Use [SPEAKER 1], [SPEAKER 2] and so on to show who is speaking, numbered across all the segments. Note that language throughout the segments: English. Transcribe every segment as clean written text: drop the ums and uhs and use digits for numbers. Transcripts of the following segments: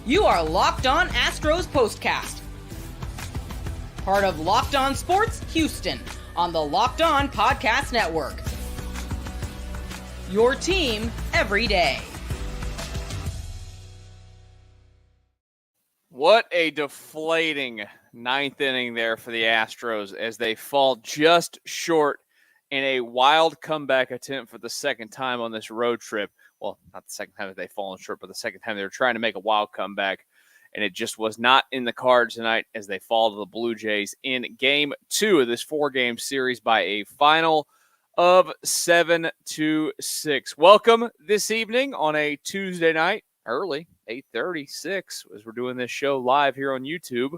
[SPEAKER 1] You are Locked On Astros Postcast, part of Locked On Sports Houston on the Locked On Podcast Network. Your team every day.
[SPEAKER 2] What a deflating ninth inning there for the Astros as they fall just short in a wild comeback attempt for the second time on this road trip. Well, not the second time that they've fallen short, but the second time they were trying to make a wild comeback, and it just was not in the cards tonight as they fall to the Blue Jays in Game 2 of this four-game series by a final of 7-6. Welcome this evening on a Tuesday night, early, 8:36, as we're doing this show live here on YouTube.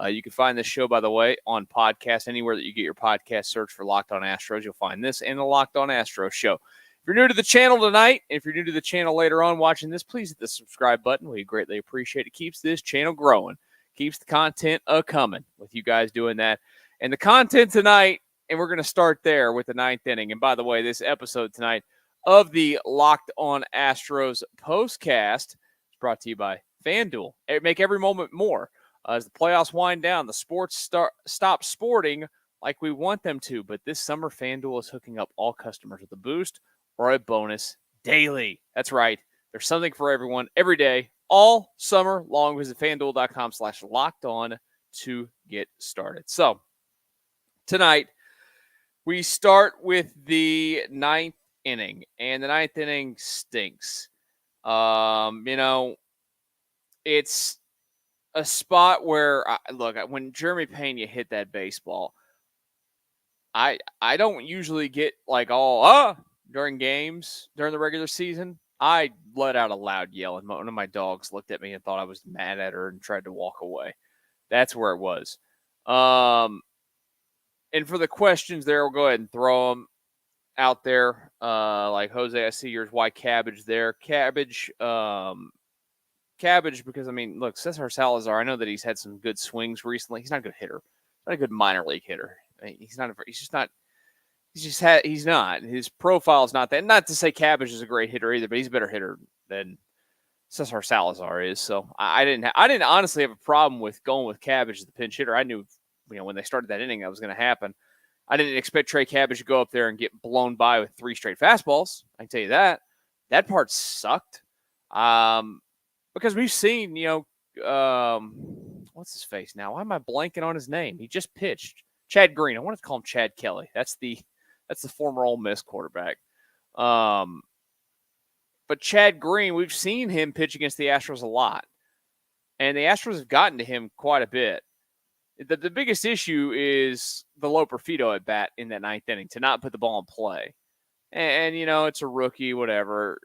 [SPEAKER 2] You can find this show, by the way, on podcast, anywhere that you get your podcast. Search for Locked On Astros. You'll find this and the Locked On Astros show. If you're new to the channel tonight, and if you're new to the channel later on watching this, please hit the subscribe button. We greatly appreciate it. Keeps this channel growing. Keeps the content coming with you guys doing that. And the content tonight, and we're going to start there with the ninth inning. And by the way, this episode tonight of the Locked On Astros Postcast is brought to you by FanDuel. Make every moment more. As the playoffs wind down, the sports stop sporting like we want them to. But this summer, FanDuel is hooking up all customers with a boost or a bonus daily. That's right. There's something for everyone every day, all summer long. Visit FanDuel.com/lockedon to get started. So tonight, we start with the ninth inning, and the ninth inning stinks. It's a spot where, look, when Jeremy Pena hit that baseball, I don't usually get like all during games during the regular season. I let out a loud yell, and one of my dogs looked at me and thought I was mad at her and tried to walk away. That's where it was. And for the questions there, we'll go ahead and throw them out there. Like Jose, I see yours. Why Cabbage there? Cabbage, because, I mean, look, Cesar Salazar, I know that he's had some good swings recently. He's not a good hitter. Not a good minor league hitter. I mean, he's not. His profile's not that. Not to say Cabbage is a great hitter either, but he's a better hitter than Cesar Salazar is. So I didn't honestly have a problem with going with Cabbage as the pinch hitter. I knew, when they started that inning, that was going to happen. I didn't expect Trey Cabbage to go up there and get blown by with 3 straight fastballs. I can tell you that. That part sucked. Because we've seen, what's his face now? Why am I blanking on his name? He just pitched. Chad Green. I wanted to call him Chad Kelly. That's the former Ole Miss quarterback. But Chad Green, we've seen him pitch against the Astros a lot. And the Astros have gotten to him quite a bit. The biggest issue is the low Perfido at bat in that ninth inning to not put the ball in play. And it's a rookie, whatever.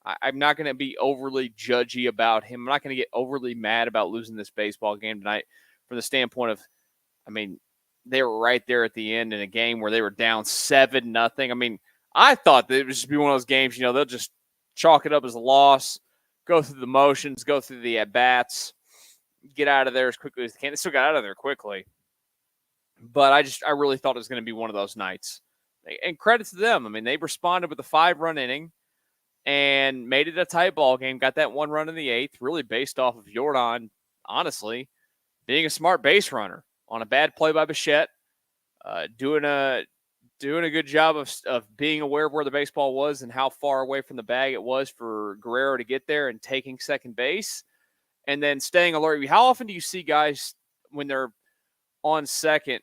[SPEAKER 2] I'm not going to be overly judgy about him. I'm not going to get overly mad about losing this baseball game tonight from the standpoint of, they were right there at the end in a game where they were down 7-0. I thought that it would just be one of those games, they'll just chalk it up as a loss, go through the motions, go through the at-bats, get out of there as quickly as they can. They still got out of there quickly. But I really thought it was going to be one of those nights. And credit to them. They responded with a 5-run inning and made it a tight ball game, got that 1 run in the 8th, really based off of Yordan, honestly, being a smart base runner on a bad play by Bichette, doing a good job of being aware of where the baseball was and how far away from the bag it was for Guerrero to get there and taking second base, and then staying alert. How often do you see guys when they're on second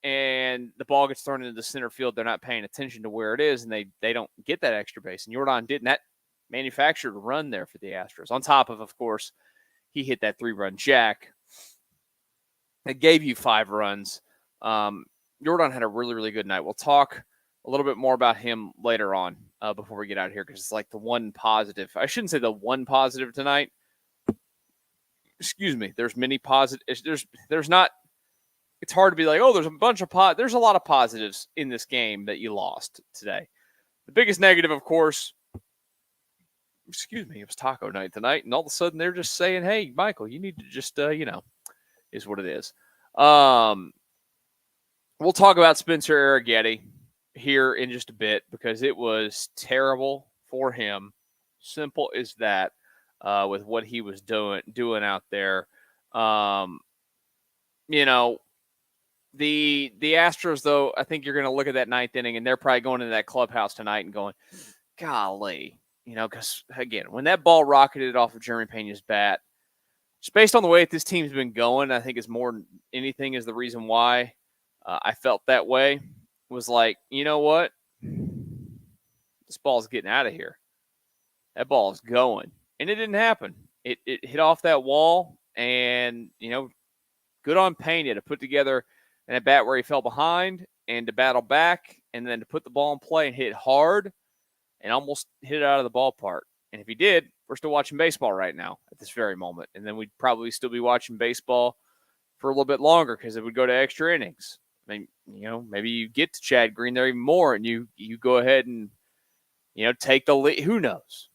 [SPEAKER 2] and the ball gets thrown into the center field, they're not paying attention to where it is, and they don't get that extra base? And Yordan didn't. That manufactured a run there for the Astros. On top of course, he hit that 3-run jack. It gave you 5 runs. Yordan had a really, really good night. We'll talk a little bit more about him later on before we get out of here, because it's like the one positive. I shouldn't say the one positive tonight. Excuse me. There's many positives. There's not. It's hard to be like, there's a bunch of there's a lot of positives in this game that you lost today. The biggest negative, of course, it was taco night tonight, and all of a sudden they're just saying, hey, Michael, you need to just, is what it is. We'll talk about Spencer Arrighetti here in just a bit because it was terrible for him. Simple as that. with what he was doing out there. You know, the Astros, though, I think you're going to look at that ninth inning, and they're probably going into that clubhouse tonight and going, golly, because, again, when that ball rocketed off of Jeremy Pena's bat, just based on the way that this team's been going, I think is more than anything is the reason why I felt that way, was like, you know what? This ball's getting out of here. That ball is going. And it didn't happen. It hit off that wall, and, good on Pena to put together an at bat where he fell behind and to battle back and then to put the ball in play and hit hard and almost hit it out of the ballpark. And if he did, we're still watching baseball right now at this very moment. And then we'd probably still be watching baseball for a little bit longer because it would go to extra innings. I mean, maybe you get to Chad Green there even more and you go ahead and, take the lead. Who knows?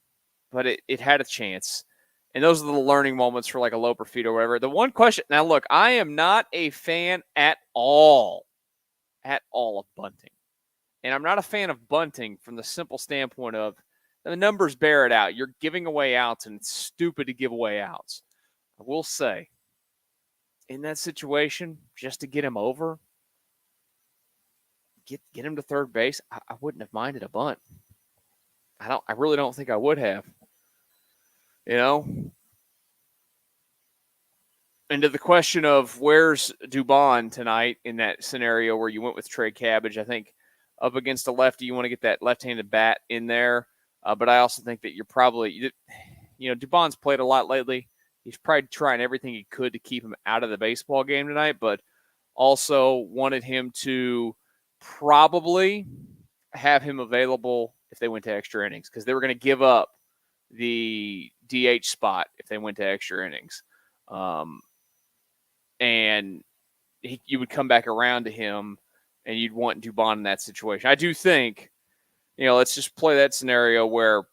[SPEAKER 2] But it had a chance. And those are the learning moments for like a Loper feed or whatever. The one question, now look, I am not a fan at all of bunting. And I'm not a fan of bunting from the simple standpoint of the numbers bear it out. You're giving away outs, and it's stupid to give away outs. I will say, in that situation, just to get him over, get him to third base, I wouldn't have minded a bunt. I really don't think I would have. And to the question of where's Dubon tonight in that scenario where you went with Trey Cabbage, I think up against a lefty, you want to get that left-handed bat in there. But I also think that you're probably, Dubon's played a lot lately. He's probably trying everything he could to keep him out of the baseball game tonight, but also wanted him to probably have him available if they went to extra innings because they were going to give up the DH spot if they went to extra innings. And you would come back around to him and you'd want Dubon in that situation. I do think, let's just play that scenario where,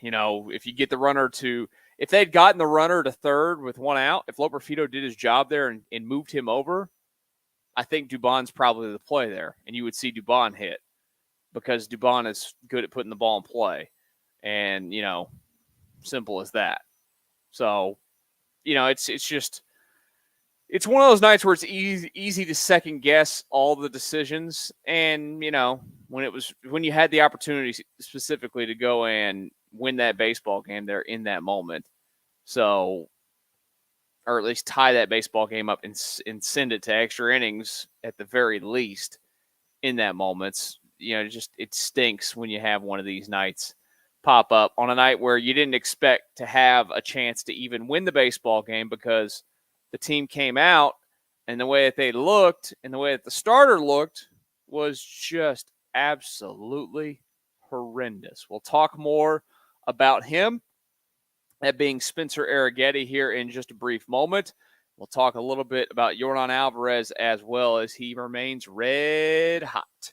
[SPEAKER 2] if you get the runner to, if they'd gotten the runner to third with one out, if Loperfido did his job there and moved him over, I think Dubon's probably the play there. And you would see Dubon hit because Dubon is good at putting the ball in play. And, simple as that. So, it's one of those nights where it's easy to second guess all the decisions. And, when you had the opportunity specifically to go and win that baseball game there in that moment. So, or at least tie that baseball game up and send it to extra innings at the very least in that moment. It stinks when you have one of these nights pop up on a night where you didn't expect to have a chance to even win the baseball game because the team came out and the way that they looked and the way that the starter looked was just absolutely horrendous. We'll talk more about him, that being Spencer Arrighetti, here in just a brief moment. We'll talk a little bit about Yordan Alvarez as well as he remains red hot.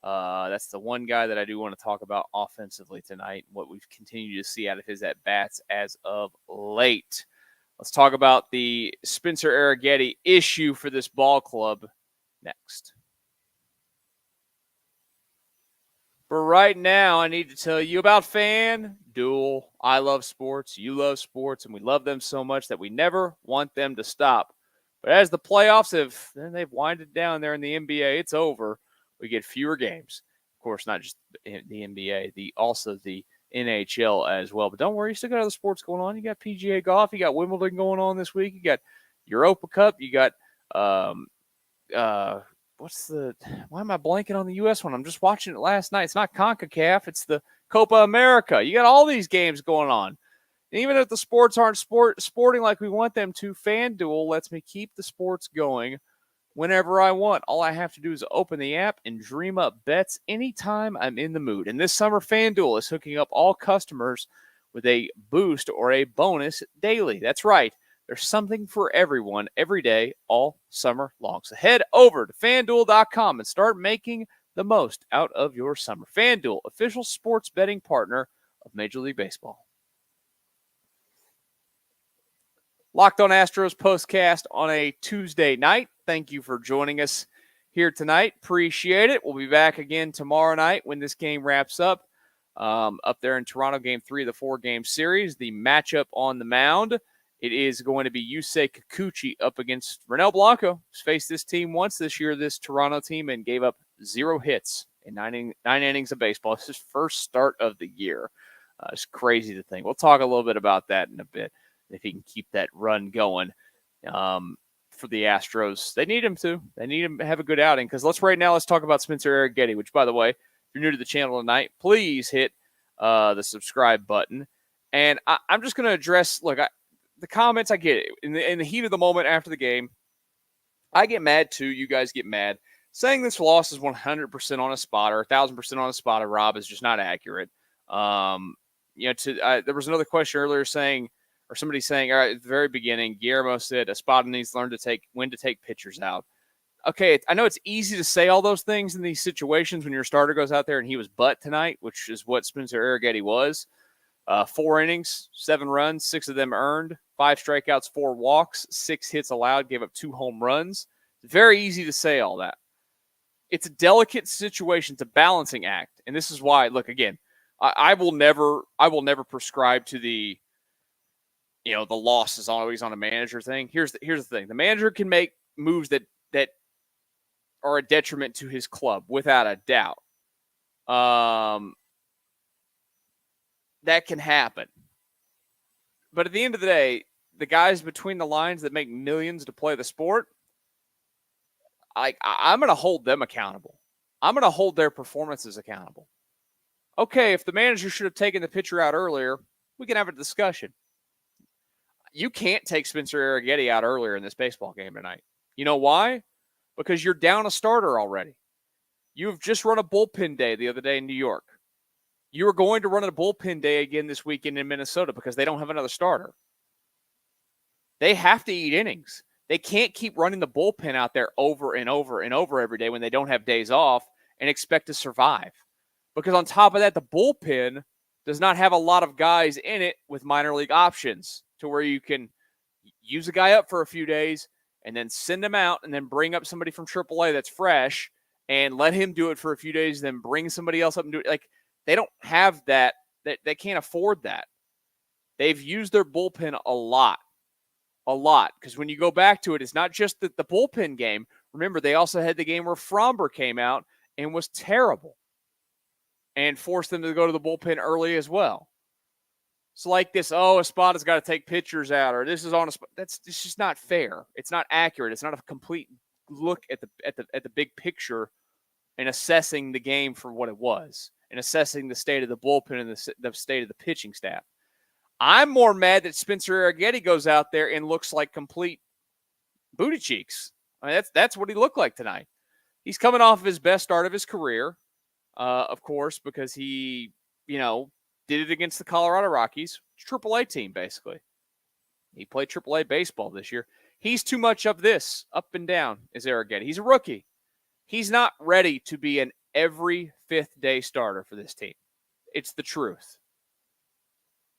[SPEAKER 2] That's the one guy that I do want to talk about offensively tonight, what we've continued to see out of his at-bats as of late. Let's talk about the Spencer Arrighetti issue for this ball club next. For right now, I need to tell you about FanDuel. I love sports, you love sports, and we love them so much that we never want them to stop. But as the playoffs they've winded down there in the NBA, it's over. We get fewer games. Of course, not just the NBA, also the NHL as well. But don't worry, you still got other sports going on. You got PGA golf, you got Wimbledon going on this week, you got Europa Cup, you got why am I blanking on the US one? I'm just watching it last night. It's not CONCACAF, it's the Copa America. You got all these games going on. And even if the sports aren't sporting like we want them to, FanDuel lets me keep the sports going whenever I want. All I have to do is open the app and dream up bets anytime I'm in the mood. And this summer, FanDuel is hooking up all customers with a boost or a bonus daily. That's right. There's something for everyone every day all summer long. So head over to FanDuel.com and start making the most out of your summer. FanDuel, official sports betting partner of Major League Baseball. Locked On Astros Postcast on a Tuesday night. Thank you for joining us here tonight. Appreciate it. We'll be back again tomorrow night when this game wraps up. up there in Toronto, Game 3 of the 4-game series. The matchup on the mound, it is going to be Yusei Kikuchi up against Ronel Blanco, who's faced this team once this year, this Toronto team, and gave up 0 hits in 9 innings of baseball. It's his first start of the year. It's crazy to think. We'll talk a little bit about that in a bit, if he can keep that run going for the Astros. They need him to. They need him to have a good outing, because let's talk about Spencer Arrighetti, which, by the way, if you're new to the channel tonight, please hit the subscribe button. And I'm just going to address, the comments. I get it. In the heat of the moment after the game, I get mad too. You guys get mad. Saying this loss is 100% on a spotter, 1,000% on a spotter, Rob, is just not accurate. There was another question earlier saying, or somebody saying, all right, at the very beginning, Guillermo said a spotter needs to learn when to take pitchers out. Okay, I know it's easy to say all those things in these situations when your starter goes out there and he was butt tonight, which is what Spencer Arrighetti was. 4 innings, 7 runs, 6 of them earned, 5 strikeouts, 4 walks, 6 hits allowed, gave up 2 home runs. It's very easy to say all that. It's a delicate situation. It's a balancing act. And this is why, look, again, I will never prescribe to the loss is always on a manager thing. Here's the thing. The manager can make moves that are a detriment to his club, without a doubt. That can happen. But at the end of the day, the guys between the lines that make millions to play the sport, I'm going to hold them accountable. I'm going to hold their performances accountable. Okay, if the manager should have taken the pitcher out earlier, we can have a discussion. You can't take Spencer Arrighetti out earlier in this baseball game tonight. You know why? Because you're down a starter already. You've just run a bullpen day the other day in New York. You are going to run a bullpen day again this weekend in Minnesota because they don't have another starter. They have to eat innings. They can't keep running the bullpen out there over and over and over every day when they don't have days off and expect to survive. Because on top of that, the bullpen does not have a lot of guys in it with minor league options to where you can use a guy up for a few days and then send him out and then bring up somebody from AAA that's fresh and let him do it for a few days, then bring somebody else up and do it. Like, they don't have that. They can't afford that. They've used their bullpen a lot. Because when you go back to it, it's not just the bullpen game. Remember, they also had the game where Fromber came out and was terrible and forced them to go to the bullpen early as well. It's like this, a spot has got to take pitchers out, or this is on a spot. It's just not fair. It's not accurate. It's not a complete look at the big picture and assessing the game for what it was and assessing the state of the bullpen and the state of the pitching staff. I'm more mad that Spencer Arrighetti goes out there and looks like complete booty cheeks. I mean, that's what he looked like tonight. He's coming off of his best start of his career, of course, because he, did it against the Colorado Rockies, AAA team, basically. He played AAA baseball this year. He's too much of this, up and down, is Arrighetti. He's a rookie. He's not ready to be an every 5th day starter for this team. It's the truth.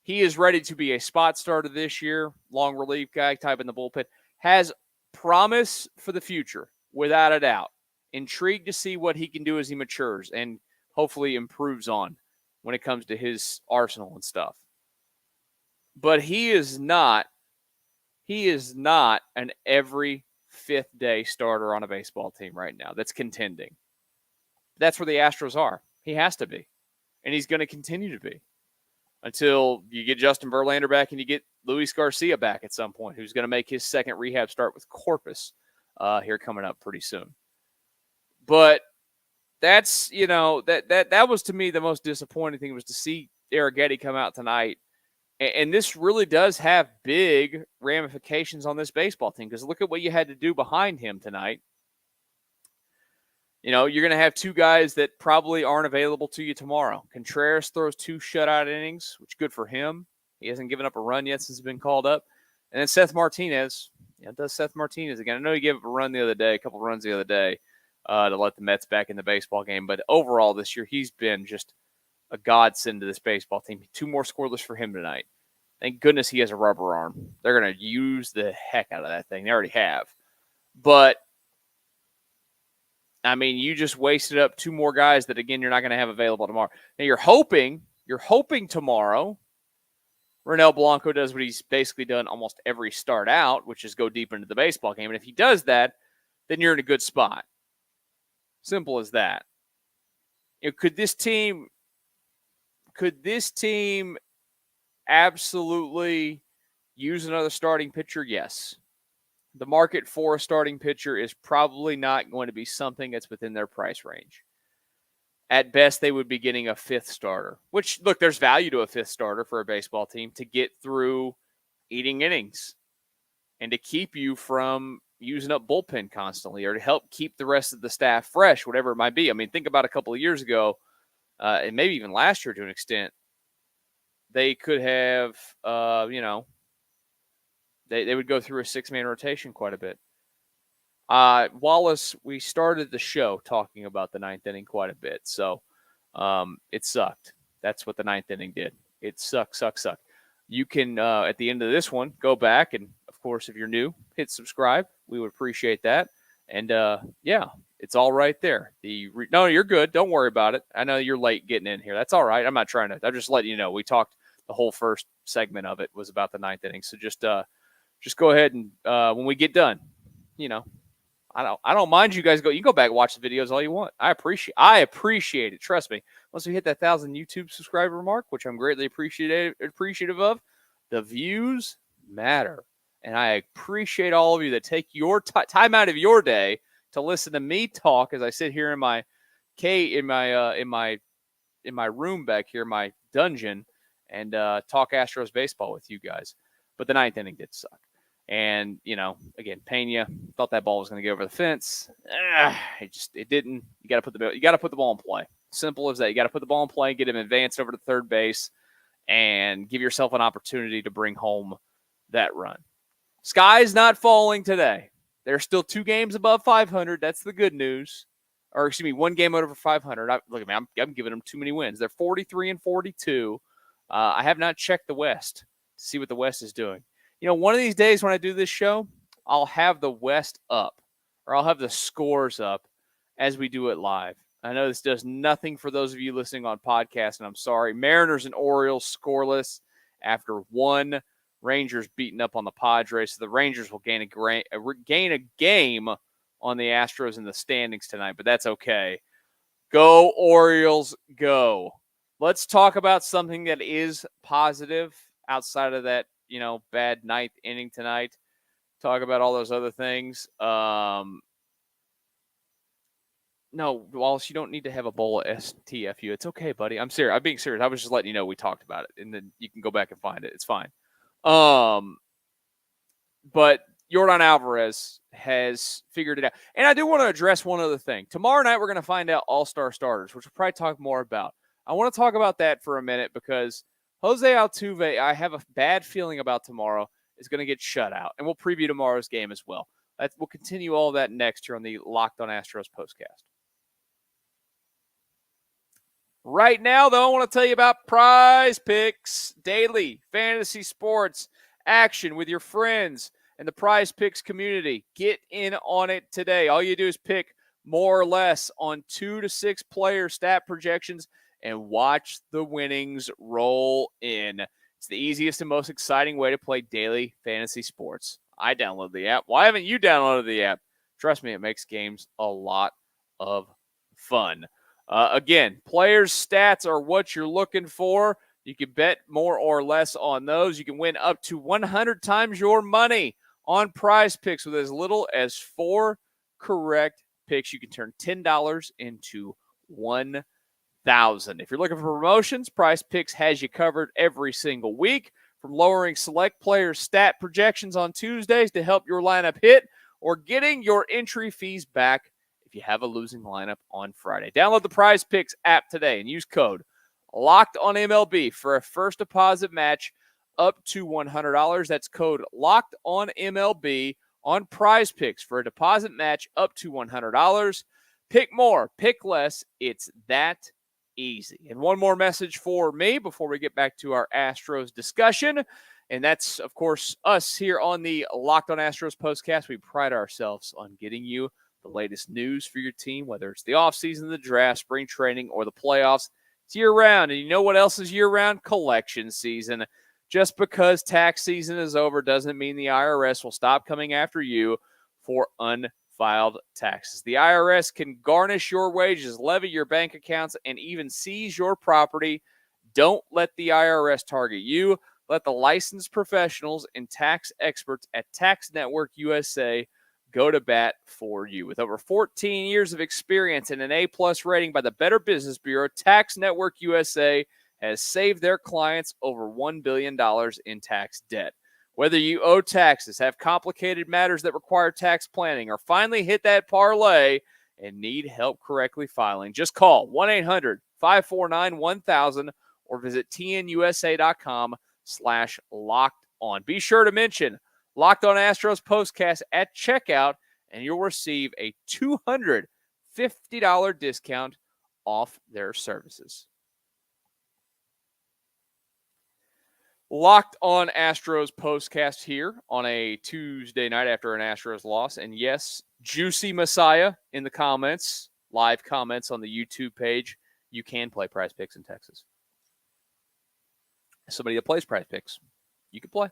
[SPEAKER 2] He is ready to be a spot starter this year, long relief guy, type in the bullpen. Has promise for the future, without a doubt. Intrigued to see what he can do as he matures and hopefully improves on when it comes to his arsenal and stuff. But he is not an every 5th day starter on a baseball team right now that's contending. That's where the Astros are. He has to be. And he's going to continue to be until you get Justin Verlander back and you get Luis Garcia back at some point, who's going to make his second rehab start with Corpus here coming up pretty soon. But that's, that was to me the most disappointing thing, was to see Arrighetti come out tonight. And this really does have big ramifications on this baseball team, because look at what you had to do behind him tonight. You're going to have 2 guys that probably aren't available to you tomorrow. Contreras throws 2 shutout innings, which is good for him. He hasn't given up a run yet since he's been called up. And then Seth Martinez. Does Seth Martinez again. I know he gave up a couple runs the other day to let the Mets back in the baseball game. But overall this year, he's been just a godsend to this baseball team. 2 more scoreless for him tonight. Thank goodness he has a rubber arm. They're going to use the heck out of that thing. They already have. But I mean, you just wasted up 2 more guys that, again, you're not going to have available tomorrow. Now, you're hoping tomorrow Ronel Blanco does what he's basically done almost every start out, which is go deep into the baseball game. And if he does that, then you're in a good spot. Simple as that. Could this team absolutely use another starting pitcher? Yes. The market for a starting pitcher is probably not going to be something that's within their price range. At best, they would be getting a 5th starter, which, look, there's value to a 5th starter for a baseball team to get through eating innings and to keep you from using up bullpen constantly, or to help keep the rest of the staff fresh, whatever it might be. I mean, think about a couple of years ago, and maybe even last year to an extent, they could have, they would go through a 6-man rotation quite a bit. Wallace, we started the show talking about the 9th inning quite a bit, so it sucked. That's what the 9th inning did. It sucked. You can, at the end of this one, go back, and, of course, if you're new, hit subscribe. We would appreciate that. And, it's all right there. No, you're good. Don't worry about it. I know you're late getting in here. That's all right. I'm not trying to – I'm just letting you know. We talked – the whole first segment of it was about the 9th inning. So just go ahead and when we get done, I don't mind you guys you go back and watch the videos all you want. I appreciate it. Trust me. Once we hit that 1,000 YouTube subscriber mark, which I'm greatly appreciative of, the views matter. And I appreciate all of you that take your time out of your day to listen to me talk as I sit here in my room back here, my dungeon, and talk Astros baseball with you guys. But the 9th inning did suck. And, again, Pena thought that ball was going to go over the fence. It didn't. You got to put the ball in play. Simple as that. You got to put the ball in play, get him advanced over to third base, and give yourself an opportunity to bring home that run. Sky's not falling today. There's still 2 games above 500. That's the good news. Or, 1 game over 500. Look at me. I'm giving them too many wins. They're 43-42. I have not checked the West to see what the West is doing. One of these days when I do this show, I'll have the West up, or I'll have the scores up as we do it live. I know this does nothing for those of you listening on podcast, and I'm sorry. Mariners and Orioles scoreless after 1. Rangers beating up on the Padres. So the Rangers will gain a game on the Astros in the standings tonight, but that's okay. Go Orioles, go. Let's talk about something that is positive outside of that, bad 9th inning tonight. Talk about all those other things. No, Wallace, you don't need to have a bowl of STFU. It's okay, buddy. I'm serious. I'm being serious. I was just letting you know we talked about it, and then you can go back and find it. It's fine. But Yordan Alvarez has figured it out. And I do want to address one other thing. Tomorrow night, we're going to find out All-Star starters, which we'll probably talk more about. I want to talk about that for a minute because Jose Altuve, I have a bad feeling about tomorrow, is going to get shut out. And we'll preview tomorrow's game as well. We'll continue all that next here on the Locked On Astros Postcast. Right now, though, I want to tell you about PrizePicks, daily fantasy sports action with your friends and the PrizePicks community. Get in on it today. All you do is pick more or less on 2 to 6 player stat projections and watch the winnings roll in. It's the easiest and most exciting way to play daily fantasy sports. I downloaded the app. Why haven't you downloaded the app? Trust me, it makes games a lot of fun. Again, players' stats are what you're looking for. You can bet more or less on those. You can win up to 100 times your money on PrizePicks with as little as 4 correct picks. You can turn $10 into $1,000. If you're looking for promotions, PrizePicks has you covered every single week, from lowering select players' stat projections on Tuesdays to help your lineup hit, or getting your entry fees back if you have a losing lineup on Friday. Download the PrizePicks app today and use code LOCKEDONMLB for a first deposit match up to $100. That's code LOCKEDONMLB on PrizePicks for a deposit match up to $100. Pick more, pick less. It's that easy. And one more message for me before we get back to our Astros discussion. And that's, of course, us here on the Locked On Astros Postcast. We pride ourselves on getting you the latest news for your team, whether it's the offseason, the draft, spring training, or the playoffs. It's year-round, and you know what else is year-round? Collection season. Just because tax season is over doesn't mean the IRS will stop coming after you for unfiled taxes. The IRS can garnish your wages, levy your bank accounts, and even seize your property. Don't let the IRS target you. Let the licensed professionals and tax experts at Tax Network USA go to bat for you. With over 14 years of experience and an A-plus rating by the Better Business Bureau, Tax Network USA has saved their clients over $1 billion in tax debt. Whether you owe taxes, have complicated matters that require tax planning, or finally hit that parlay and need help correctly filing, just call 1-800-549-1000 or visit tnusa.com/locked-on. Be sure to mention Locked On Astros Postcast at checkout, and you'll receive a $250 discount off their services. Locked On Astros Postcast here on a Tuesday night after an Astros loss. And yes, Juicy Messiah in the comments, live comments on the YouTube page. You can play PrizePicks in Texas. Somebody that plays PrizePicks, you can play.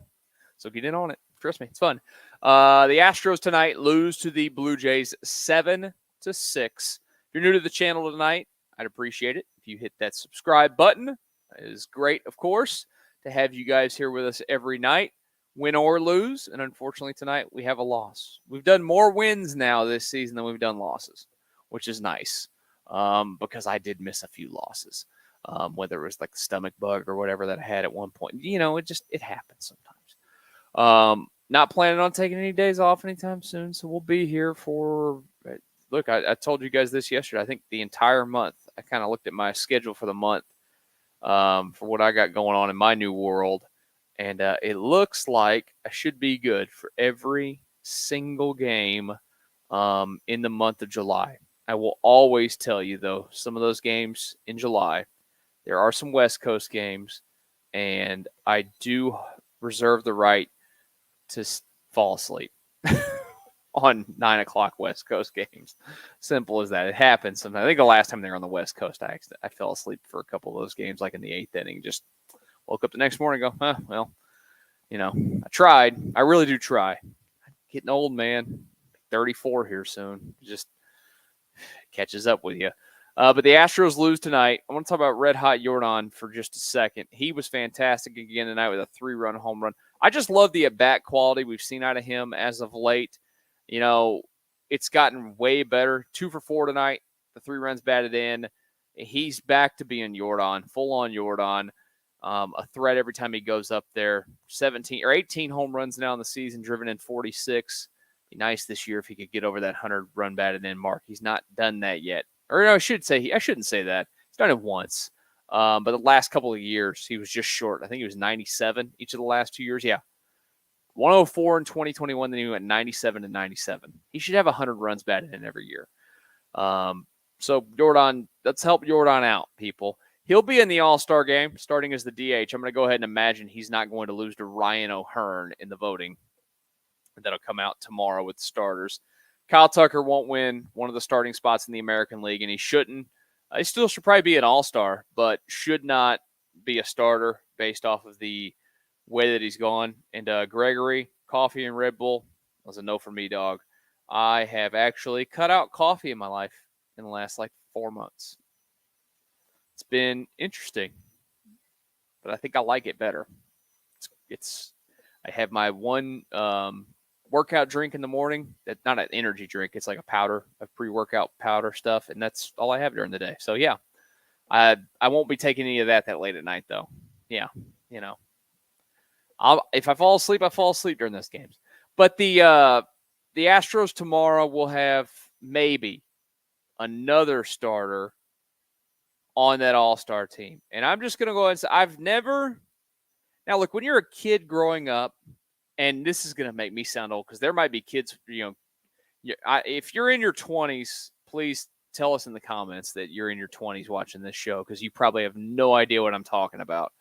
[SPEAKER 2] So get in on it. Trust me, it's fun. The Astros tonight lose to the Blue Jays 7-6. If you're new to the channel tonight, I'd appreciate it if you hit that subscribe button. It is great, of course, to have you guys here with us every night, win or lose. And unfortunately tonight we have a loss. We've done more wins now this season than we've done losses, which is nice because I did miss a few losses, whether it was like the stomach bug or whatever that I had at one point. You know, it happens sometimes. Not planning on taking any days off anytime soon, so we'll be here for – look, I told you guys this yesterday. I think the entire month. I kind of looked at my schedule for the month. For what I got going on in my new world. And it looks like I should be good for every single game in the month of July. I will always tell you, though, some of those games in July, there are some West Coast games, and I do reserve the right to fall asleep on 9 o'clock West Coast games. Simple as that. It happens sometimes. I think the last time they were on the West Coast, I fell asleep for a couple of those games, like in the 8th inning. Just woke up the next morning and go, well, you know, I tried. I really do try. Getting old, man. 34 here soon. Just catches up with you. But the Astros lose tonight. I want to talk about Red Hot Yordan for just a second. He was fantastic again tonight with a 3-run home run. I just love the at-bat quality we've seen out of him as of late. You know, it's gotten way better. 2 for 4 tonight. The 3 runs batted in. He's back to being Yordan, full-on Yordan. A threat every time he goes up there. 18 home runs now in the season, driven in 46. Be nice this year if he could get over that 100-run batted in mark. He's not done that yet. Or no, I shouldn't say that. He's done it once. But the last couple of years, he was just short. I think he was 97 each of the last 2 years. Yeah. 104 in 2021, then he went 97 and 97. He should have 100 runs batted in every year. So Yordan, let's help Yordan out, people. He'll be in the All-Star game, starting as the DH. I'm going to go ahead and imagine he's not going to lose to Ryan O'Hearn in the voting. That'll come out tomorrow with the starters. Kyle Tucker won't win one of the starting spots in the American League, and he shouldn't. He still should probably be an All-Star, but should not be a starter based off of the way that he's gone. And Gregory, coffee and Red Bull was a no for me, dog. I have actually cut out coffee in my life in the last 4 months. It's been interesting, but I think I like it better. I have my one workout drink in the morning. That's not an energy drink. It's like a powder, a pre-workout powder stuff, and that's all I have during the day. So yeah, I won't be taking any of that late at night though. Yeah, you know. If I fall asleep, I fall asleep during those games. But the Astros tomorrow will have maybe another starter on that All-Star team. And I'm just going to go ahead and say, now look, when you're a kid growing up, and this is going to make me sound old because there might be kids, if you're in your 20s, please tell us in the comments that you're in your 20s watching this show because you probably have no idea what I'm talking about.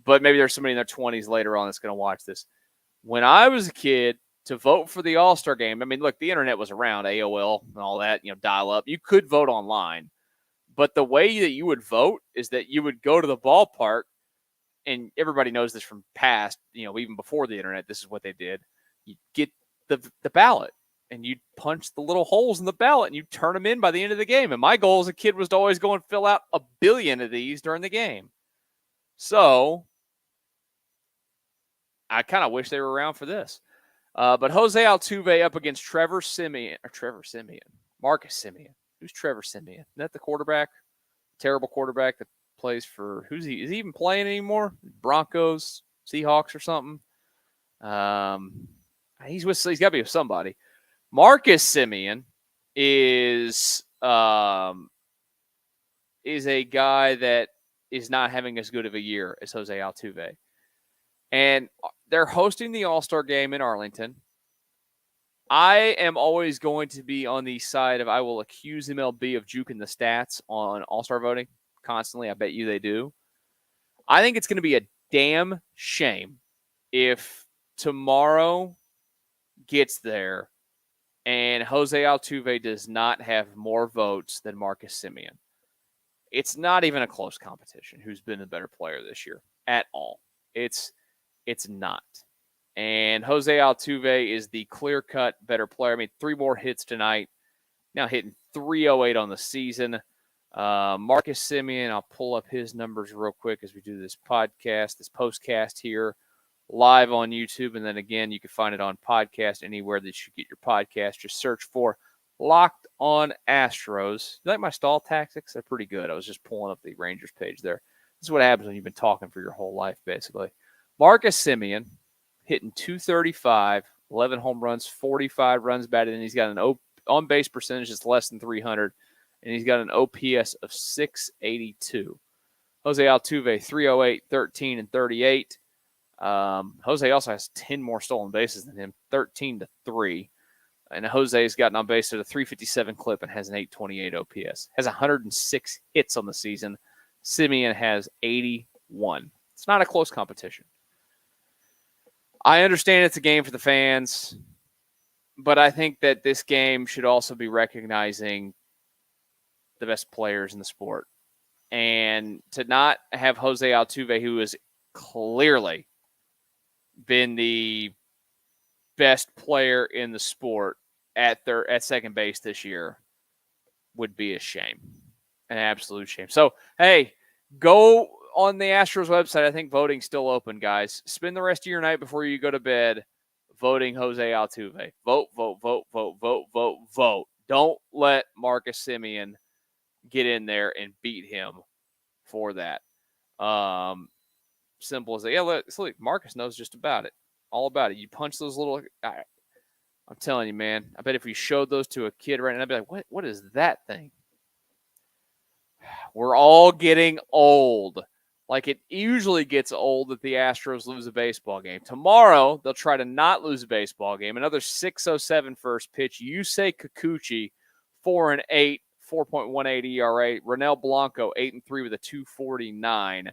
[SPEAKER 2] But maybe there's somebody in their 20s later on that's going to watch this. When I was a kid, to vote for the All-Star game. I mean, look, the internet was around, AOL and all that, dial up. You could vote online. But the way that you would vote is that you would go to the ballpark, and everybody knows this from past, even before the internet, this is what they did. You get the ballot, and you punch the little holes in the ballot, and you turn them in by the end of the game. And my goal as a kid was to always go and fill out 1 billion of these during the game. So I kind of wish they were around for this. But Jose Altuve up against Marcus Semien. Who's Trevor Semien? Isn't that the quarterback? Terrible quarterback that plays for, who's he? Is he even playing anymore? Broncos, Seahawks, or something? He's got to be with somebody. Marcus Semien is a guy that is not having as good of a year as Jose Altuve. And they're hosting the All-Star game in Arlington. I am always going to be on the side of, I will accuse MLB of juking the stats on All-Star voting constantly. I bet you they do. I think it's going to be a damn shame if tomorrow gets there and Jose Altuve does not have more votes than Marcus Semien. It's not even a close competition who's been the better player this year at all. It's not. And Jose Altuve is the clear-cut better player. I mean, 3 more hits tonight. Now hitting .308 on the season. Marcus Semien, I'll pull up his numbers real quick as we do this postcast here, live on YouTube. And then again, you can find it on podcast anywhere that you get your podcast. Just search for Locked On Astros. You like my stall tactics? They're pretty good. I was just pulling up the Rangers page there. This is what happens when you've been talking for your whole life, basically. Marcus Semien, hitting .235, 11 home runs, 45 runs batted, and he's got an on-base percentage that's less than 300, and he's got an OPS of 682. Jose Altuve, .308, 13, and 38. Jose also has 10 more stolen bases than him, 13-3. And Jose's gotten on base at a .357 clip and has an .828 OPS. Has 106 hits on the season. Semien has 81. It's not a close competition. I understand it's a game for the fans, but I think that this game should also be recognizing the best players in the sport. And to not have Jose Altuve, who has clearly been the best player in the sport at second base this year, would be a shame. An absolute shame. So, hey, go on the Astros website. I think voting's still open, guys. Spend the rest of your night before you go to bed voting Jose Altuve. Vote, vote, vote, vote, vote, vote, vote. Don't let Marcus Semien get in there and beat him for that. Simple as that. Yeah, look, Marcus knows just about it. All about it. You punch those little... I'm telling you, man. I bet if we showed those to a kid right now, I'd be like, what is that thing? We're all getting old. Like it usually gets old that the Astros lose a baseball game. Tomorrow, they'll try to not lose a baseball game. Another 6:07 first pitch. Yusei Kikuchi, 4-8, 4.18 ERA. Ronel Blanco, 8-3 with a 2.49.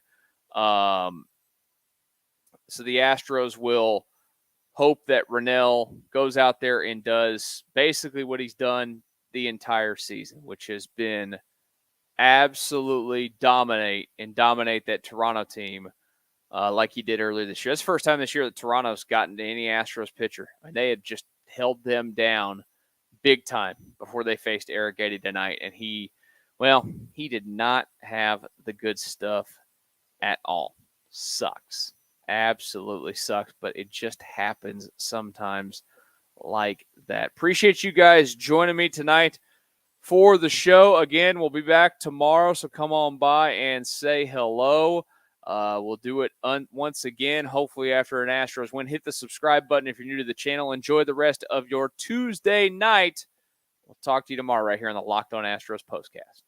[SPEAKER 2] So the Astros will hope that Ronel goes out there and does basically what he's done the entire season, which has been absolutely dominate that Toronto team like he did earlier this year. That's the first time this year that Toronto's gotten to any Astros pitcher. I mean, they had just held them down big time before they faced Arrighetti tonight, and he did not have the good stuff at all. Sucks. Absolutely sucks, but it just happens sometimes like that. Appreciate you guys joining me tonight for the show. Again, we'll be back tomorrow, so come on by and say hello. We'll do it once again, hopefully after an Astros win. Hit the subscribe button if you're new to the channel. Enjoy the rest of your Tuesday night. We'll talk to you tomorrow right here on the Locked On Astros Postcast.